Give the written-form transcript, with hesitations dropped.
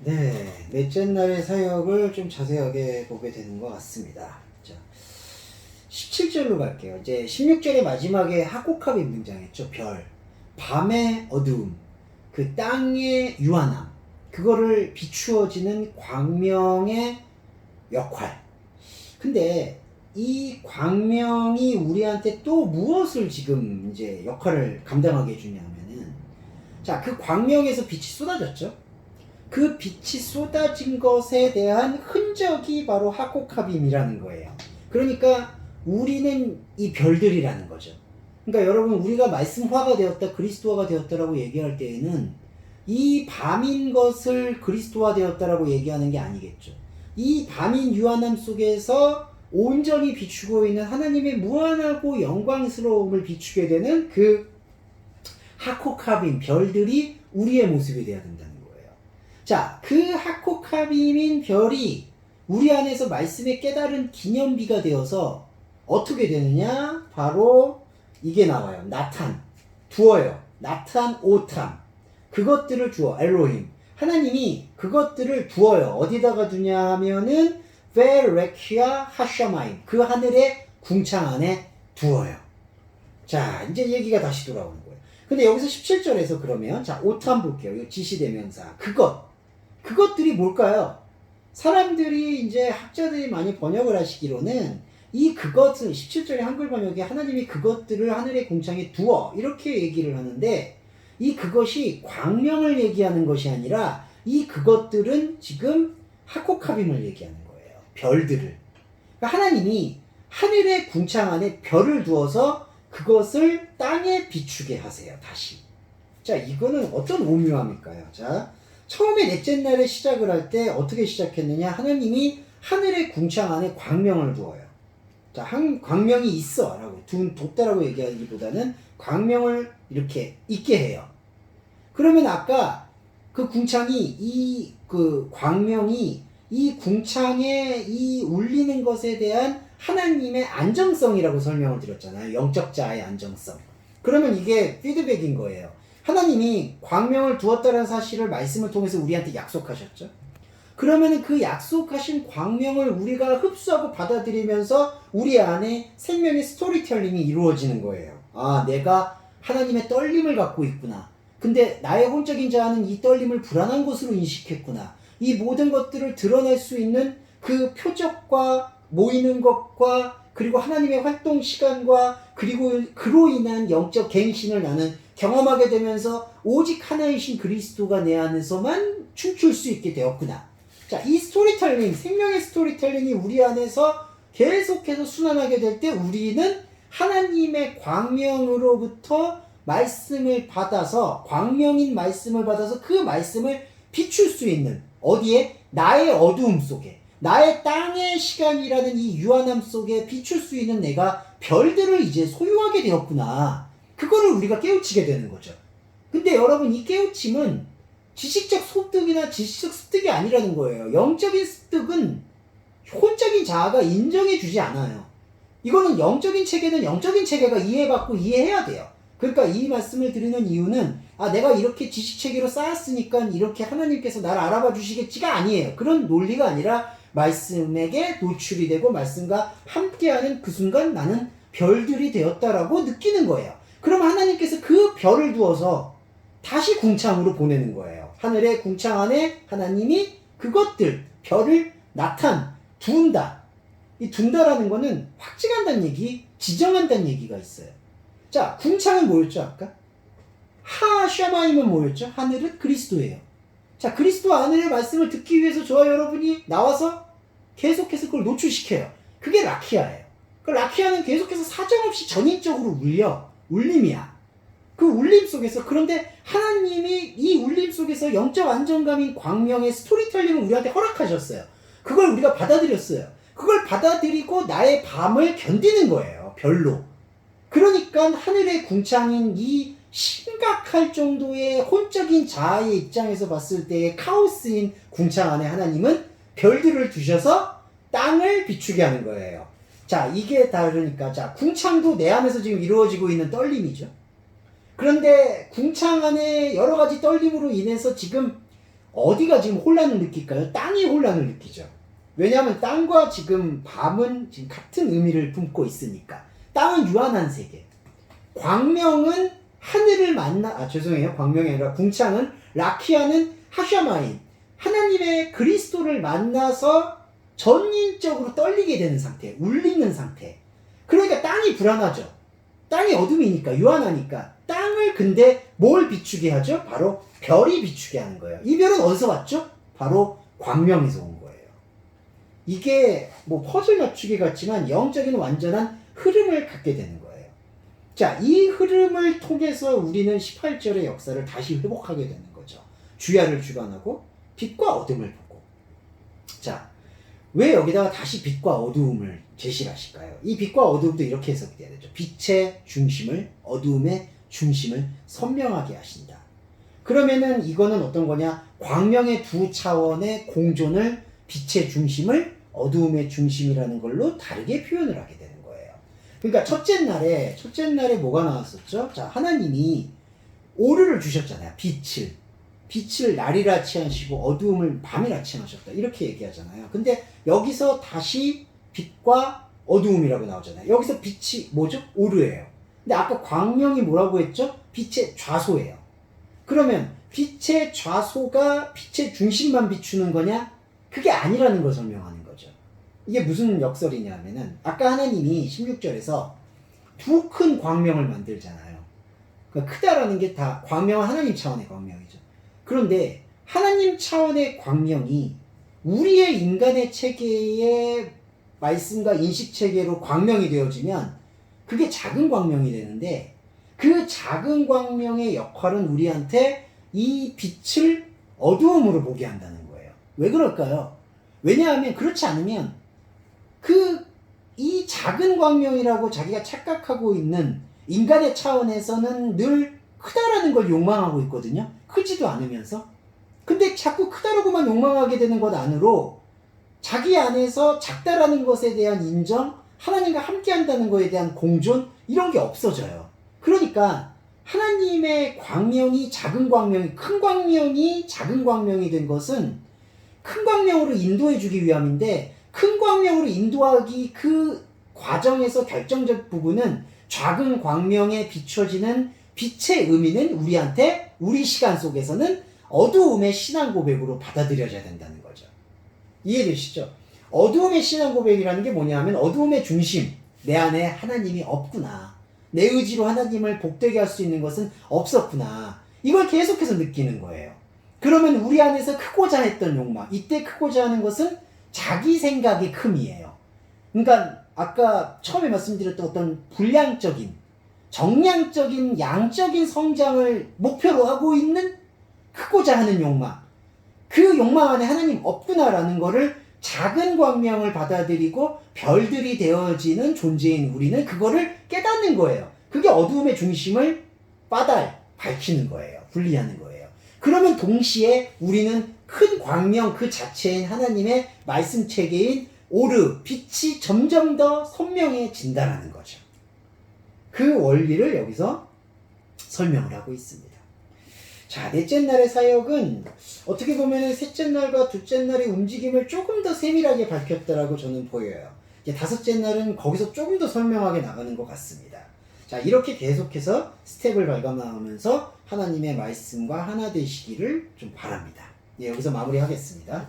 네, 넷째 날의 사역을 좀 자세하게 보게 되는 것 같습니다. 자, 17절로 갈게요. 이제 16절의 마지막에 하코캅이 등장했죠. 별, 밤의 어두움, 그 땅의 유한함, 그거를 비추어지는 광명의 역할. 근데 이 광명이 우리한테 또 무엇을 지금 이제 역할을 감당하게 해주냐면은, 자, 그 광명에서 빛이 쏟아졌죠. 그 빛이 쏟아진 것에 대한 흔적이 바로 하코캅임이라는 거예요. 그러니까 우리는 이 별들이라는 거죠. 그러니까 여러분, 우리가 말씀화가 되었다, 그리스도화가 되었다라고 얘기할 때에는 이 밤인 것을 그리스도화 되었다라고 얘기하는 게 아니겠죠. 이 밤인 유한함 속에서 온전히 비추고 있는 하나님의 무한하고 영광스러움을 비추게 되는 그 하코캅인 별들이 우리의 모습이 되어야 된다는 거예요. 자, 그 하코캅인 별이 우리 안에서 말씀의 깨달은 기념비가 되어서 어떻게 되느냐? 바로 이게 나와요. 나탄, 두어요. 나탄, 오탐. 그것들을 주어, 엘로힘. 하나님이 그것들을 두어요. 어디다가 두냐 하면은 베레키아 하샤마임. 그 하늘의 궁창 안에 두어요. 자, 이제 얘기가 다시 돌아오는 거예요. 근데 여기서 17절에서 그러면, 자, 오탐 볼게요. 이 지시대명사. 그것들이 뭘까요? 사람들이 이제 학자들이 많이 번역을 하시기로는 이 그것은 17절의 한글 번역에 하나님이 그것들을 하늘의 궁창에 두어 이렇게 얘기를 하는데, 이 그것이 광명을 얘기하는 것이 아니라 이 그것들은 지금 하코캅임을 얘기하는 거예요. 별들을. 그러니까 하나님이 하늘의 궁창 안에 별을 두어서 그것을 땅에 비추게 하세요. 다시. 자, 이거는 어떤 오묘함일까요? 자, 처음에 넷째 날에 시작을 할 때 어떻게 시작했느냐? 하나님이 하늘의 궁창 안에 광명을 두어요. 자, 광명이 있어 라고 뒀다라고 얘기하기보다는 광명을 이렇게 있게 해요. 그러면 아까 그 궁창이 그 광명이 이 궁창에 이 울리는 것에 대한 하나님의 안정성이라고 설명을 드렸잖아요. 영적 자아의 안정성. 그러면 이게 피드백인 거예요. 하나님이 광명을 두었다는 사실을 말씀을 통해서 우리한테 약속하셨죠. 그러면 그 약속하신 광명을 우리가 흡수하고 받아들이면서 우리 안에 생명의 스토리텔링이 이루어지는 거예요. 아, 내가 하나님의 떨림을 갖고 있구나. 근데 나의 혼적인 자아는 이 떨림을 불안한 것으로 인식했구나. 이 모든 것들을 드러낼 수 있는 그 표적과 모이는 것과 그리고 하나님의 활동 시간과 그리고 그로 인한 영적 갱신을 나는 경험하게 되면서 오직 하나이신 그리스도가 내 안에서만 춤출 수 있게 되었구나. 자, 이 스토리텔링, 생명의 스토리텔링이 우리 안에서 계속해서 순환하게 될 때 우리는 하나님의 광명으로부터 말씀을 받아서, 광명인 말씀을 받아서 그 말씀을 비출 수 있는, 어디에? 나의 어두움 속에, 나의 땅의 시간이라는 이 유한함 속에 비출 수 있는 내가 별들을 이제 소유하게 되었구나. 그거를 우리가 깨우치게 되는 거죠. 근데 여러분, 이 깨우침은 지식적 소득이나 지식적 습득이 아니라는 거예요. 영적인 습득은 혼적인 자아가 인정해 주지 않아요. 이거는 영적인 체계는 영적인 체계가 이해받고 이해해야 돼요. 그러니까 이 말씀을 드리는 이유는, 아, 내가 이렇게 지식 체계로 쌓았으니까 이렇게 하나님께서 나를 알아봐 주시겠지가 아니에요. 그런 논리가 아니라 말씀에게 노출이 되고 말씀과 함께하는 그 순간 나는 별들이 되었다라고 느끼는 거예요. 그럼 하나님께서 그 별을 두어서 다시 궁창으로 보내는 거예요. 하늘의 궁창 안에 하나님이 그것들, 별을 둔다. 이 둔다라는 거는 확증한다는 얘기, 지정한다는 얘기가 있어요. 자, 궁창은 뭐였죠, 아까? 하샤마임은 뭐였죠? 하늘은 그리스도예요. 자, 그리스도 하늘의 말씀을 듣기 위해서 저와 여러분이 나와서 계속해서 그걸 노출시켜요. 그게 라키아예요. 그 라키아는 계속해서 사정없이 전인적으로 울림이야. 그 울림 속에서, 그런데 하나님이 이 울림 속에서 영적 안정감인 광명의 스토리텔링을 우리한테 허락하셨어요. 그걸 우리가 받아들였어요. 그걸 받아들이고 나의 밤을 견디는 거예요. 별로. 그러니까 하늘의 궁창인 이 심각할 정도의 혼적인 자아의 입장에서 봤을 때의 카오스인 궁창 안에 하나님은 별들을 두셔서 땅을 비추게 하는 거예요. 자, 이게 다르니까, 자, 궁창도 내 안에서 지금 이루어지고 있는 떨림이죠. 그런데 궁창 안에 여러 가지 떨림으로 인해서 지금 어디가 지금 혼란을 느낄까요? 땅이 혼란을 느끼죠. 왜냐하면 땅과 지금 밤은 지금 같은 의미를 품고 있으니까. 땅은 유한한 세계. 광명은 하늘을 만나, 죄송해요. 광명이 아니라 궁창은, 라키아는 하샤마임. 하나님의 그리스도를 만나서 전인적으로 떨리게 되는 상태, 울리는 상태. 그러니까 땅이 불안하죠. 땅이 어둠이니까, 유한하니까. 땅을 근데 뭘 비추게 하죠? 바로 별이 비추게 하는 거예요. 이 별은 어디서 왔죠? 바로 광명에서 온 거예요. 이게 뭐 퍼즐 맞추기 같지만 영적인 완전한 흐름을 갖게 되는 거예요. 자, 이 흐름을 통해서 우리는 18절의 역사를 다시 회복하게 되는 거죠. 주야를 주관하고 빛과 어둠을 보고. 자, 왜 여기다가 다시 빛과 어두움을 제시를 하실까요? 이 빛과 어두움도 이렇게 해석이 돼야 되죠. 빛의 중심을, 어두움의 중심을 선명하게 하신다. 그러면은 이거는 어떤 거냐? 광명의 두 차원의 공존을, 빛의 중심을 어두움의 중심이라는 걸로 다르게 표현을 하게 되는 거예요. 그러니까 첫째 날에 뭐가 나왔었죠? 자, 하나님이 오르를 주셨잖아요. 빛을 날이라 칭하시고 어두움을 밤이라 칭하셨다. 이렇게 얘기하잖아요. 근데 여기서 다시 빛과 어두움이라고 나오잖아요. 여기서 빛이 뭐죠? 오르예요. 근데 아까 광명이 뭐라고 했죠? 빛의 좌소예요. 그러면 빛의 좌소가 빛의 중심만 비추는 거냐? 그게 아니라는 걸 설명하는 거죠. 이게 무슨 역설이냐면은 아까 하나님이 16절에서 두 큰 광명을 만들잖아요. 그러니까 크다라는 게 다 광명은 하나님 차원의 광명이죠. 그런데 하나님 차원의 광명이 우리의 인간의 체계의 말씀과 인식 체계로 광명이 되어지면 그게 작은 광명이 되는데 그 작은 광명의 역할은 우리한테 이 빛을 어두움으로 보게 한다는 거예요. 왜 그럴까요? 왜냐하면 그렇지 않으면 이 작은 광명이라고 자기가 착각하고 있는 인간의 차원에서는 늘 크다라는 걸 욕망하고 있거든요. 크지도 않으면서. 근데 자꾸 크다라고만 욕망하게 되는 것 안으로 자기 안에서 작다라는 것에 대한 인정, 하나님과 함께 한다는 것에 대한 공존, 이런 게 없어져요. 그러니까 하나님의 광명이 작은 광명이, 큰 광명이 작은 광명이 된 것은 큰 광명으로 인도해 주기 위함인데, 큰 광명으로 인도하기 그 과정에서 결정적 부분은 작은 광명에 비춰지는 빛의 의미는 우리한테 우리 시간 속에서는 어두움의 신앙 고백으로 받아들여져야 된다는 거죠. 이해되시죠? 어두움의 신앙 고백이라는 게 뭐냐면 어두움의 중심, 내 안에 하나님이 없구나. 내 의지로 하나님을 복되게 할 수 있는 것은 없었구나. 이걸 계속해서 느끼는 거예요. 그러면 우리 안에서 크고자 했던 욕망, 이때 크고자 하는 것은 자기 생각의 큼이에요. 그러니까 아까 처음에 말씀드렸던 어떤 불량적인, 정량적인, 양적인 성장을 목표로 하고 있는 크고자 하는 욕망, 그 욕망 안에 하나님 없구나라는 거를 작은 광명을 받아들이고 별들이 되어지는 존재인 우리는 그거를 깨닫는 거예요. 그게 어두움의 중심을 밝히는 거예요. 분리하는 거예요. 그러면 동시에 우리는 큰 광명 그 자체인 하나님의 말씀 체계인 오르, 빛이 점점 더 선명해진다는 거죠. 그 원리를 여기서 설명을 하고 있습니다. 자, 넷째 날의 사역은 어떻게 보면 셋째 날과 둘째 날의 움직임을 조금 더 세밀하게 밝혔다라고 저는 보여요. 이제 다섯째 날은 거기서 조금 더 설명하게 나가는 것 같습니다. 자, 이렇게 계속해서 스텝을 밟아나가면서 하나님의 말씀과 하나 되시기를 좀 바랍니다. 예, 여기서 마무리하겠습니다.